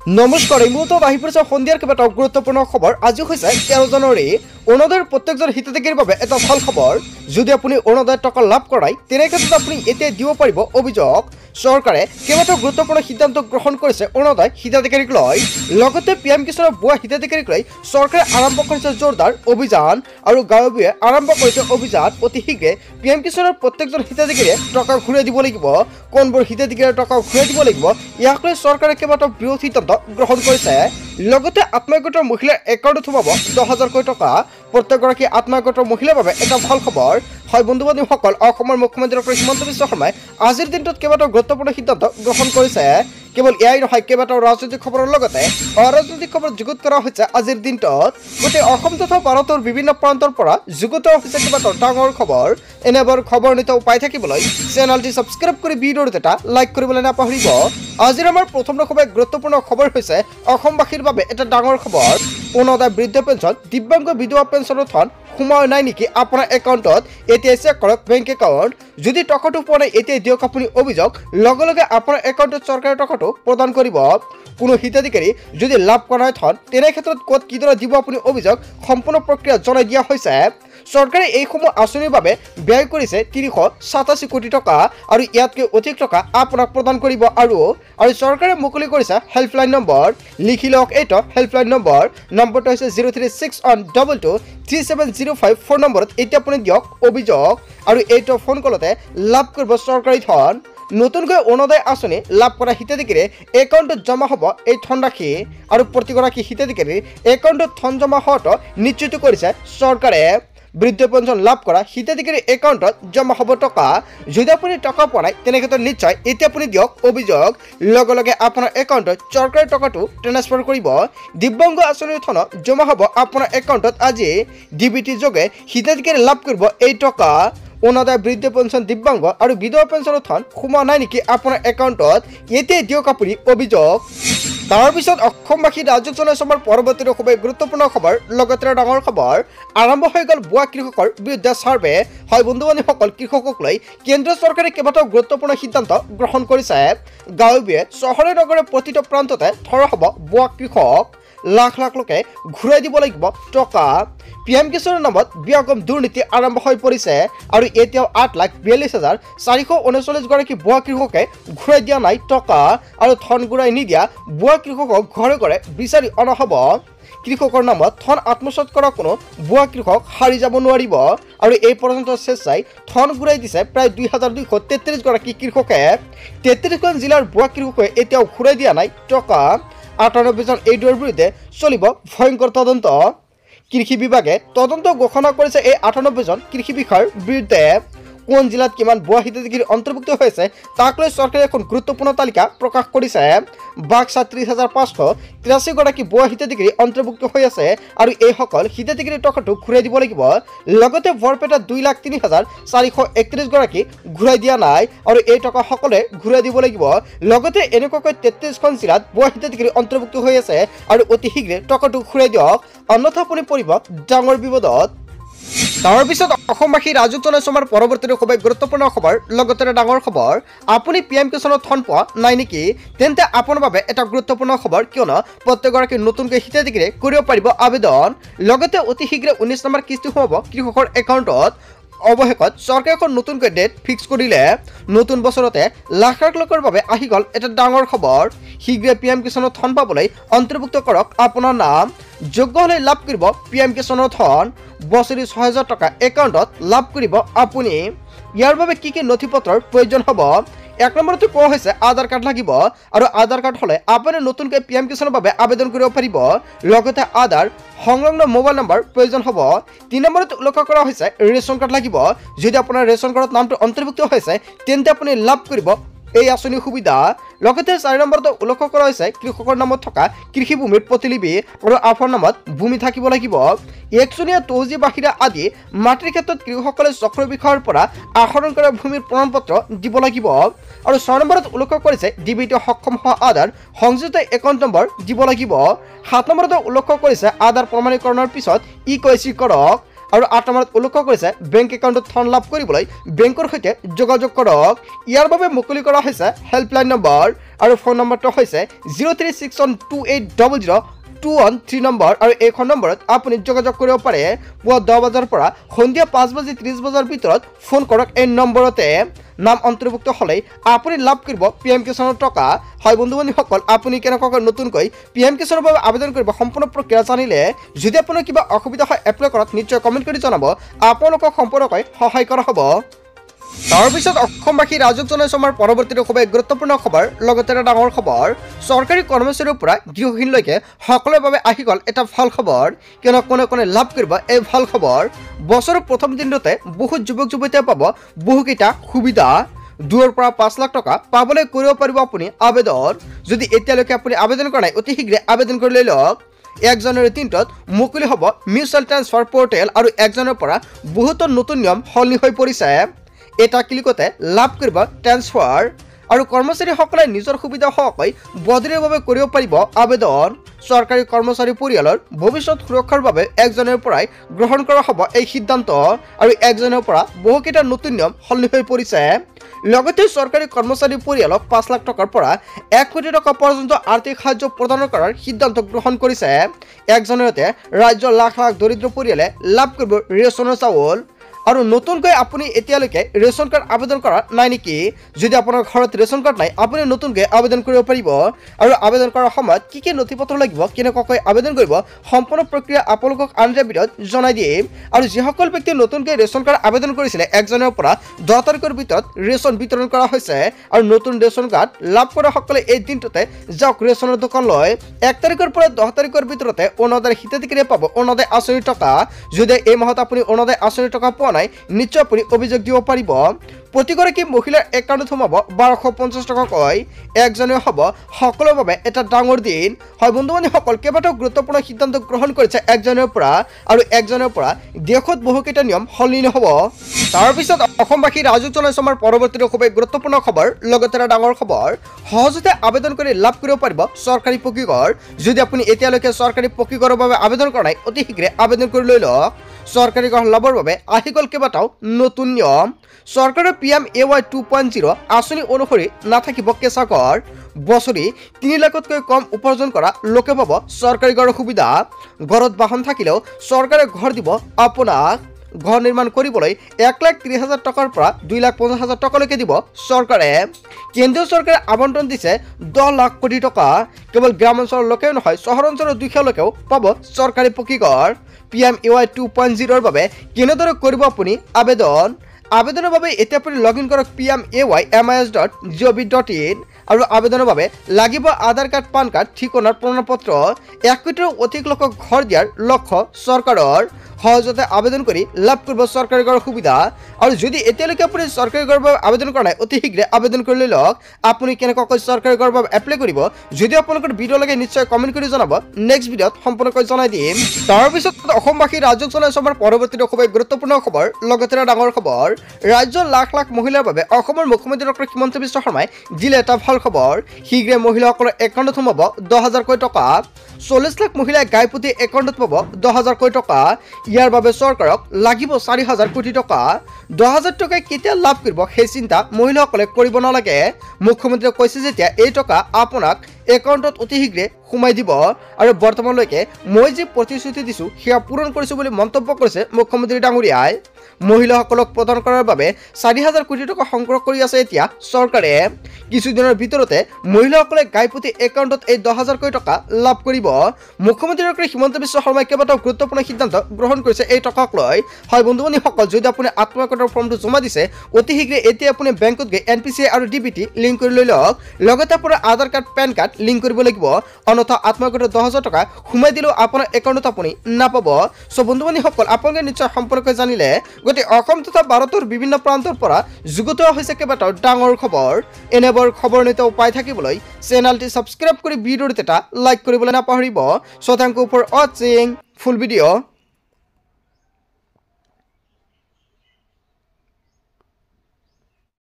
নমস্কাৰ, এই মুহূৰ্তত আহি পৰিছে সন্ধিয়াৰ কেইবাটাও গুৰুত্বপূৰ্ণ খবৰ। আজি হৈছে 13 জানুৱাৰী। অৰুণোদয়ৰ প্ৰত্যেকজন হিতাধিকাৰীৰ বাবে এটা ভাল খবৰ। যদি আপুনি অৰুণোদয়ৰ টকা লাভ কৰাই তেনে ক্ষেত্ৰত আপুনি এতিয়া দিব পাৰিব অভিযোগ। চৰকাৰে কেইবাটাও গুৰুত্বপূৰ্ণ সিদ্ধান্ত গ্ৰহণ কৰিছে অৰুণোদয় হিতাধিকাৰীক লৈ। লগতে পিএম কিষাণৰ ভুৱা হিতাধিকাৰীক লৈ চৰকাৰে আৰম্ভ কৰিছে জোৰদাৰ অভিযান আৰু গাঁৱে আৰম্ভ কৰিছে অভিযান। অতি শীঘ্ৰে পিএম কিষাণৰ প্ৰত্যেকজন হিতাধিকাৰীয়ে টকা ঘূৰাই দিব লাগিব। কোনবোৰ হিতাধিকাৰীৰ টকা ঘূৰাই দিব লাগিব, ইয়াক লৈ চৰকাৰে কেইবাটাও বৃহৎ সিদ্ধান্ত গ্ৰহণ কৰিছে। লগতে আত্মহত্যা মহিলাৰ একাউণ্টত সোমাব 10,000 টকা। প্ৰত্যেকগৰাকী আত্মহত্যা মহিলাৰ বাবে এটা ভাল খবৰ। হয় বন্ধু বান্ধৱীসকল, অসমৰ মুখ্যমন্ত্ৰী ডক্টৰ হিমন্ত বিশ্ব শৰ্মাই আজিৰ দিনটোত কেইবাটাও গুৰুত্বপূৰ্ণ সিদ্ধান্ত গ্ৰহণ কৰিছে। কেৱল এয়াই নহয়, কেইবাটাও ৰাজনৈতিক খবৰৰ লগতে অৰাজনৈতিক খবৰ যুগুত কৰা হৈছে আজিৰ দিনটোত। গোটেই অসম তথা ভাৰতৰ বিভিন্ন প্ৰান্তৰ পৰা যুগুত হৈছে কেইবাটাও ডাঙৰ খবৰ। এনেবোৰ খবৰ নিতৌ পাই থাকিবলৈ চেনেলটি ছাবস্ক্ৰাইব কৰি ভিডিঅ'টো এটা লাইক কৰিবলৈ নাপাহৰিব। আজিৰ আমাৰ প্ৰথম গুৰুত্বপূৰ্ণ খবৰ হৈছে অসমবাসীৰ বাবে এটা ডাঙৰ খবৰ। অৰুণোদয় বৃদ্ধ পেঞ্চন, দিব্যাংগ বিধৱা পেঞ্চনৰ ধন সোমাই নাই নেকি আপোনাৰ একাউণ্টত? এতিয়া চেক কৰক বেংক একাউণ্ট। যদি টকাটো পোৱা নাই এতিয়া দিয়ক আপুনি অভিযোগ। লগে লগে আপোনাৰ একাউণ্টত চৰকাৰে টকাটো প্ৰদান কৰিব। কোনো হিতাধিকাৰী যদি লাভ কৰা নাই ধন, তেনে ক্ষেত্ৰত ক'ত কিদৰে দিব আপুনি অভিযোগ, সম্পূৰ্ণ প্ৰক্ৰিয়া জনাই দিয়া হৈছে। চৰকাৰে এইসমূহ আঁচনিৰ বাবে ব্যয় কৰিছে 387 কোটি টকা আৰু ইয়াতকৈ অধিক টকা আপোনাক প্ৰদান কৰিব। আৰু চৰকাৰে মুকলি কৰিছে হেল্পলাইন নম্বৰ। লিখি লওক এইটো হেল্পলাইন নম্বৰ। নম্বৰটো হৈছে 0361223705। ফোন নম্বৰত এতিয়া আপুনি দিয়ক অভিযোগ আৰু এইটো ফোন কলতে লাভ কৰিব চৰকাৰী ধন। নতুনকৈ অৰুণোদয় আঁচনি লাভ কৰা হিতাধিকাৰীৰ একাউণ্টত জমা হ'ব এই ধনৰাশি আৰু প্ৰতিগৰাকী হিতাধিকাৰীৰ একাউণ্টত ধন জমা হোৱাটো নিশ্চিত কৰিছে চৰকাৰে। বৃদ্ধ পেঞ্চন লাভ কৰা হিতাধিকাৰীৰ একাউণ্টত জমা হ'ব টকা। যদি আপুনি টকা পোৱা নাই তেনে ক্ষেত্ৰত নিশ্চয় এতিয়া আপুনি দিয়ক অভিযোগ। লগে লগে আপোনাৰ একাউণ্টত চৰকাৰে টকাটো ট্ৰান্সফাৰ কৰিব। দিব্যাংগ আঁচনিৰ ধন জমা হ'ব আপোনাৰ একাউণ্টত আজি। ডিবিটি যোগে হিতাধিকাৰী লাভ কৰিব এই টকা। অৰুণোদয় বৃদ্ধ পেঞ্চন, দিব্যাংগ আৰু বিধৱা পেঞ্চনৰ ধন সোমোৱা নাই নেকি আপোনাৰ একাউণ্টত? এতিয়াই দিয়ক আপুনি অভিযোগ। তাৰপিছত অসমবাসী ৰাজ্যক জনাইছে আমাৰ পৰৱৰ্তী খুবেই গুৰুত্বপূৰ্ণ খবৰ। লগতে ডাঙৰ খবৰ, আৰম্ভ হৈ গ'ল ভুৱা কৃষকৰ বিৰুদ্ধে ছাৰ্ভে। হয় বন্ধু বান্ধৱীসকল, কৃষকক লৈ কেন্দ্ৰীয় চৰকাৰে কেইবাটাও গুৰুত্বপূৰ্ণ সিদ্ধান্ত গ্ৰহণ কৰিছে। গাঁৱে চহৰে নগৰে প্ৰতিটো প্ৰান্ততে ধৰা হ'ব ভুৱা কৃষক। লাখ লাখ লোকে ঘূৰাই দিব লাগিব টকা। পিএম কিষাণৰ নামত ব্যাপক দুৰ্নীতি আৰম্ভ হৈ পৰিছে আৰু এতিয়াও 8,42,439 গৰাকী ভুৱা কৃষকে ঘূৰাই দিয়া নাই টকা। আৰু ধন ঘূৰাই নিদিয়া ভুৱা কৃষকক ঘৰে ঘৰে বিচাৰি অনা হ'ব। কৃষকৰ নামত ধন আত্মসাৎ কৰা কোনো ভুৱা কৃষক হাৰি যাব নোৱাৰিব। আৰু এই পৰ্যন্ত স্বেচ্ছাই ধন ঘূৰাই দিছে প্ৰায় 2,233 গৰাকী কৃষকে। 33খন জিলাৰ ভুৱা কৃষকে এতিয়াও ঘূৰাই দিয়া নাই টকা। 98 জন এইডৰ বিৰুদ্ধে চলিব ভয়ংকৰ তদন্ত। কৃষি বিভাগে তদন্ত ঘোষণা কৰিছে এই 98 জন কৃষি বিষয়াৰ বিৰুদ্ধে। কোন জিলাত কিমান ভুৱা হিতাধিকাৰী অন্তৰ্ভুক্ত হৈছে তাক লৈ চৰকাৰে এখন গুৰুত্বপূৰ্ণ তালিকা প্ৰকাশ কৰিছে। বাক্সা 30,583 গৰাকী ভুৱা হিতাধিকাৰী অন্তৰ্ভুক্ত হৈ আছে আৰু এইসকল হিতাধিকাৰীৰ টকাটো ঘূৰাই দিব লাগিব। লগতে বৰপেটা 2,03,431 গৰাকী ঘূৰাই দিয়া নাই আৰু এই টকা সকলোৱে ঘূৰাই দিব লাগিব। লগতে এনেকুৱাকৈ 33খন জিলাত ভুৱা হিতাধিকাৰী অন্তৰ্ভুক্ত হৈ আছে আৰু অতি শীঘ্ৰে টকাটো ঘূৰাই দিয়ক, অন্যথা আপুনি পৰিব ডাঙৰ বিপদত। তাৰপিছত অসমবাসী ৰাজ্যক জনাইছে আমাৰ পৰৱৰ্তী খুবেই গুৰুত্বপূৰ্ণ খবৰ। লগতে ডাঙৰ খবৰ, আপুনি পিএম কিষাণৰ ধন পোৱা নাই নেকি? তেন্তে আপোনাৰ বাবে এটা গুৰুত্বপূৰ্ণ খবৰ, কিয়নো প্ৰত্যেকগৰাকী নতুনকৈ হিতাধিকাৰীয়ে কৰিব পাৰিব আবেদন। লগতে অতি শীঘ্ৰে 19 নম্বৰ কিস্তি সোমাব কৃষকৰ একাউণ্টত। অৱশেষত চৰকাৰে এখন নতুনকৈ ডেট ফিক্স কৰিলে। নতুন বছৰতে লাখ লাখ লোকৰ বাবে আহি গ'ল এটা ডাঙৰ খবৰ। শীঘ্ৰে পিএম কিষাণৰ ধন পাবলৈ অন্তৰ্ভুক্ত কৰক আপোনাৰ নাম। যোগ্য হ'লে লাভ কৰিব পিএম কিষাণৰ ধন। বছৰি 6,000 টকা একাউণ্টত লাভ কৰিব আপুনি। ইয়াৰ বাবে কি কি নথি পত্ৰৰ প্ৰয়োজন হ'ব? 1 নম্বৰতে কোৱা হৈছে আধাৰ কাৰ্ড লাগিব আৰু আধাৰ কাৰ্ড হ'লে আপুনি নতুনকৈ পিএম কিষাণৰ বাবে আবেদন কৰিব পাৰিব। লগতে আধাৰ সংলগ্ন মোবাইল নম্বৰ প্ৰয়োজন হ'ব। 3 নম্বৰত উল্লেখ কৰা হৈছে ৰেচন কাৰ্ড লাগিব। যদি আপোনাৰ ৰেচন কাৰ্ডত নামটো অন্তৰ্ভুক্ত হৈছে তেন্তে আপুনি লাভ কৰিব এই আঁচনিৰ সুবিধা। লগতে 4 নম্বৰত উল্লেখ কৰা হৈছে কৃষকৰ নামত থকা কৃষিভূমিৰ প্ৰতিলিপি আৰু আপোনাৰ নামত ভূমি থাকিব লাগিব। 1 তৌজি বাহিৰা আদি মাটিৰ ক্ষেত্ৰত কৃষকসকলে চক্ৰ বিষয়ৰ পৰা আহৰণ কৰা ভূমিৰ প্ৰমাণপত্ৰ দিব লাগিব। আৰু 6 নম্বৰত উল্লেখ কৰিছে ডিবিটি সক্ষম হোৱা আধাৰ সংযোজিত একাউণ্ট নম্বৰ দিব লাগিব। 7 নম্বৰত উল্লেখ কৰিছে আধাৰ প্ৰমাণীকৰণৰ পিছত ইKYC কৰক। আৰু 8 নম্বৰত উল্লেখ কৰিছে বেংক একাউণ্টত ধন লাভ কৰিবলৈ বেংকৰ সৈতে যোগাযোগ কৰক। ইয়াৰ বাবে মুকলি কৰা হৈছে হেল্পলাইন নম্বৰ আৰু ফোন নম্বৰটো হৈছে 0361280021 নম্বৰ আৰু এইখন নম্বৰত আপুনি যোগাযোগ কৰিব পাৰে। পুৱা 10 বজাৰ পৰা সন্ধিয়া 5:30 বজাৰ ভিতৰত ফোন কৰক। এই নম্বৰতে নাম অন্তৰ্ভুক্ত হ'লে আপুনি লাভ কৰিব PM কিষাণৰ টকা। হয় বন্ধু বান্ধৱীসকল, আপুনি কেনেকৈ নতুনকৈ PM কিষাণৰ বাবে আবেদন কৰিব সম্পূৰ্ণ প্ৰক্ৰিয়া জানিলে যদি আপোনাৰ কিবা অসুবিধা হয় এপ্লাই কৰাত নিশ্চয় কমেণ্ট কৰি জনাব, আপোনালোকক সম্পূৰ্ণকৈ সহায় কৰা হ'ব। তাৰপিছত অসমবাসী ৰাজক জনাইছো আমাৰ পৰৱৰ্তী খুবেই গুৰুত্বপূৰ্ণ খবৰ, লগতে এটা ডাঙৰ খবৰ। চৰকাৰী কৰ্মচাৰীৰ পৰা গৃহহীনলৈকে সকলোৰে বাবে আহি গ'ল এটা ভাল খবৰ। কিয়নো কোনে কোনে লাভ কৰিব এই ভাল খবৰ। বছৰৰ প্ৰথম দিনটোতে বহুত যুৱক যুৱতীয়ে পাব বহুকেইটা সুবিধা। 2 পৰা 5 লাখ টকা পাবলৈ কৰিব পাৰিব আপুনি আবেদন। যদি এতিয়ালৈকে আপুনি আবেদন কৰা নাই অতি শীঘ্ৰে আবেদন কৰি লৈ লওক। 1 জানুৱাৰী 3 মুকলি হ'ব মিউচুৱেল ট্ৰান্সফাৰ পৰ্টেল আৰু 1 জানুৱাৰীৰ পৰা বহুতো নতুন নিয়ম সলনি হৈ পৰিছে। এটা ক্লিকতে লাভ কৰিব ট্ৰান্সফাৰ আৰু কৰ্মচাৰীসকলে নিজৰ সুবিধা হোৱাকৈ বদলিৰ বাবে কৰিব পাৰিব আবেদন। চৰকাৰী কৰ্মচাৰী পৰিয়ালৰ ভৱিষ্যত সুৰক্ষাৰ বাবে 1 জানুৱাৰীৰ পৰাই গ্ৰহণ কৰা হ'ব এই সিদ্ধান্ত আৰু 1 জানুৱাৰীৰ পৰা বহুকেইটা নতুন নিয়ম সলনি হৈ পৰিছে। লগতে চৰকাৰী কৰ্মচাৰী পৰিয়ালক 5 লাখ টকাৰ পৰা 1 কোটি টকা পৰ্যন্ত আৰ্থিক সাহায্য প্ৰদান কৰাৰ সিদ্ধান্ত গ্ৰহণ কৰিছে। 1 জানুৱাৰীতে ৰাজ্যৰ লাখ লাখ দৰিদ্ৰ পৰিয়ালে লাভ কৰিব ৰেচনৰ চাউল। আৰু নতুনকৈ আপুনি এতিয়ালৈকে ৰেচন কাৰ্ড আবেদন কৰা নাই নেকি? যদি আপোনাৰ ঘৰত ৰেচন কাৰ্ড নাই আপুনি নতুনকৈ আবেদন কৰিব পাৰিব। আৰু আবেদন কৰাৰ সময়ত কি কি নথিপত্ৰ লাগিব, কেনেকৈ আবেদন কৰিব সম্পূৰ্ণ প্ৰক্ৰিয়া আপোনালোকক আনজা ভিডিঅ'ত জনাই দিম। আৰু যিসকল ব্যক্তি নতুনকৈ ৰেচন কাৰ্ড আবেদন কৰিছিলে 1 জানুৱাৰীৰ পৰা 10 তাৰিখৰ ভিতৰত ৰেচন বিতৰণ কৰা হৈছে আৰু নতুন ৰেচন কাৰ্ড লাভ কৰা সকলে এই দিনটোতে যাওক ৰেচনৰ দোকানলৈ। 1 তাৰিখৰ পৰা 10 তাৰিখৰ ভিতৰতে অৰুণোদয় হিতাধিকাৰীয়ে পাব অৰুণোদয় আঁচনিৰ টকা। যদি এই মাহত আপুনি অৰুণোদয় আঁচনিৰ টকা পোৱা নাই নিশ্চয় আপুনি অভিযোগ দিব পাৰিব। প্ৰতিগৰাকী মহিলাৰ একাউণ্টত সোমাব 1250 টকাকৈ। 1 জানুৱাৰী হ'ব সকলোৰে বাবে এটা ডাঙৰ দিন। হয় বন্ধু বান্ধৱীসকল, কেইবাটাও গুৰুত্বপূৰ্ণ সিদ্ধান্ত গ্ৰহণ কৰিছে 1 জানুৱাৰীৰ পৰা আৰু 1 জানুৱাৰীৰ পৰা দেশত বহুকেইটা নিয়ম সলনি হ'ব। তাৰপিছত অসমবাসী ৰাজক জনাইছো আমাৰ পৰৱৰ্তী খুবেই গুৰুত্বপূৰ্ণ খবৰ, লগতে এটা ডাঙৰ খবৰ। সহজতে আবেদন কৰি লাভ কৰিব পাৰিব চৰকাৰী পকীঘৰ। যদি আপুনি এতিয়ালৈকে চৰকাৰী পকীঘৰৰ বাবে আবেদন কৰা নাই অতি শীঘ্ৰে আবেদন কৰি লৈ লওক। চৰকাৰী ঘৰ লাভৰ বাবে আহি গ'ল কেইবাটাও নতুন নিয়ম। চৰকাৰৰ PMAY 2.0 আঁচনি অনুসৰি নাথাকিব কেঁচা ঘৰ। বছৰি 3 লাখতকৈ কম উপাৰ্জন কৰা লোকে পাব চৰকাৰী ঘৰৰ সুবিধা। ঘৰত বাহন থাকিলেও চৰকাৰে ঘৰ দিব আপোনাক। ঘৰ নিৰ্মাণ কৰিবলৈ 1,30,000 টকাৰ পৰা 2,50,000 টকালৈকে দিব চৰকাৰে। কেন্দ্ৰীয় চৰকাৰে আবণ্টন দিছে 10 লাখ কোটি টকা। কেৱল গ্ৰামাঞ্চলৰ লোকেও নহয় চহৰ অঞ্চলৰ দুখীয়া লোকেও পাব চৰকাৰী পকীঘৰ। PMAY 2.0 বাবে কেনেদৰে কৰিব আপুনি আবেদন? আবেদনৰ বাবে এতিয়া আপুনি লগইন কৰক PMAYMIS.gov.in আৰু আবেদনৰ বাবে লাগিব আধাৰ কাৰ্ড, পান কাৰ্ড, ঠিকনাৰ প্ৰমাণপত্ৰ। 1 কোটিৰো অধিক লোকক ঘৰ দিয়াৰ লক্ষ্য চৰকাৰৰ। সহজতে আবেদন কৰি লাভ কৰিব চৰকাৰী ঘৰৰ সুবিধা। আৰু যদি এতিয়ালৈকে আপুনি চৰকাৰী ঘৰৰ বাবে আবেদন কৰা নাই অতি শীঘ্ৰে আবেদন কৰি লৈ লওক। আপুনি কেনেকৈ চৰকাৰী ঘৰৰ বাবে এপ্লাই কৰিব যদি আপোনালোকৰ ভিডিঅ' লাগে নিশ্চয় কমেণ্ট কৰি জনাব, নেক্সট ভিডিঅ'ত সম্পূৰ্ণকৈ জনাই দিম। তাৰপিছত অসমবাসী ৰাজক জনাইছো আমাৰ পৰৱৰ্তী খুবেই গুৰুত্বপূৰ্ণ খবৰ, লগতে এটা ডাঙৰ খবৰ। ৰাজ্যৰ লাখ লাখ মহিলাৰ বাবে অসমৰ মুখ্যমন্ত্ৰী ডক্টৰ হিমন্ত বিশ্ব শৰ্মাই দিলে এটা ভাল খবৰ। শীঘ্ৰে মহিলাসকলৰ একাউণ্টত সোমাব 10,000কৈ টকা। 40 লাখ মহিলাই গাইপতি একাউণ্টত পাব 10,000কৈ টকা। ইয়াৰ বাবে চৰকাৰক লাগিব 4,000 কোটি টকা। 10,000 টকাই কেতিয়া লাভ কৰিব সেই চিন্তা মহিলাসকলে কৰিব নালাগে। মুখ্যমন্ত্ৰীয়ে কৈছে যেতিয়া এই টকা আপোনাক একাউণ্টত অতি শীঘ্ৰে সোমাই দিব। আৰু বৰ্তমানলৈকে মই যি প্ৰতিশ্ৰুতি দিছোঁ সেয়া পূৰণ কৰিছোঁ বুলি মন্তব্য কৰিছে মুখ্যমন্ত্ৰী ডাঙৰীয়াই। মহিলাসকলক প্ৰদান কৰাৰ বাবে 4,000 কোটি টকা সংগ্ৰহ কৰি আছে এতিয়া চৰকাৰে। কিছুদিনৰ ভিতৰতে মহিলাসকলে গাইপতি একাউণ্টত এই 10,000কৈ টকা লাভ কৰিব। মুখ্যমন্ত্ৰী ডক্টৰ হিমন্ত বিশ্ব শৰ্মাই কেইবাটাও গুৰুত্বপূৰ্ণ সিদ্ধান্ত গ্ৰহণ কৰিছে এই টকাক লৈ। হয় বন্ধু বান্ধৱীসকল, যদি আপুনি আত্মসহায়কৰ ফৰ্মটো জমা দিছে অতি শীঘ্ৰে এতিয়া আপুনি বেংকত গৈ NPCI আৰু DBT লিংক কৰি লৈ লওক। লগতে আপোনাৰ আধাৰ কাৰ্ড, পেন কাৰ্ড লিংক কৰিব লাগিব, অন্যথা আত্মসহায়কৰ 10,000 টকা সোমাই দিলেও আপোনাৰ একাউণ্টত আপুনি নাপাব। চ' বন্ধু বান্ধৱীসকল, আপোনালোকে নিশ্চয় সম্পৰ্কে জানিলে। গতিকে অসম তথা ভাৰতৰ বিভিন্ন প্ৰান্তৰ পৰা যুগুত হৈছে কেইবাটাও ডাঙৰ খবৰ। এনেবোৰ খবৰ নিত উপায় থাকিবলৈ চেনেলটি ছাবস্ক্ৰাইব কৰি ভিডিঅ'ত এটা লাইক কৰিবলৈ নাপাহৰিব। চ' থেংক ইউ ফৰ ৱাচিং ফুল ভিডিঅ'।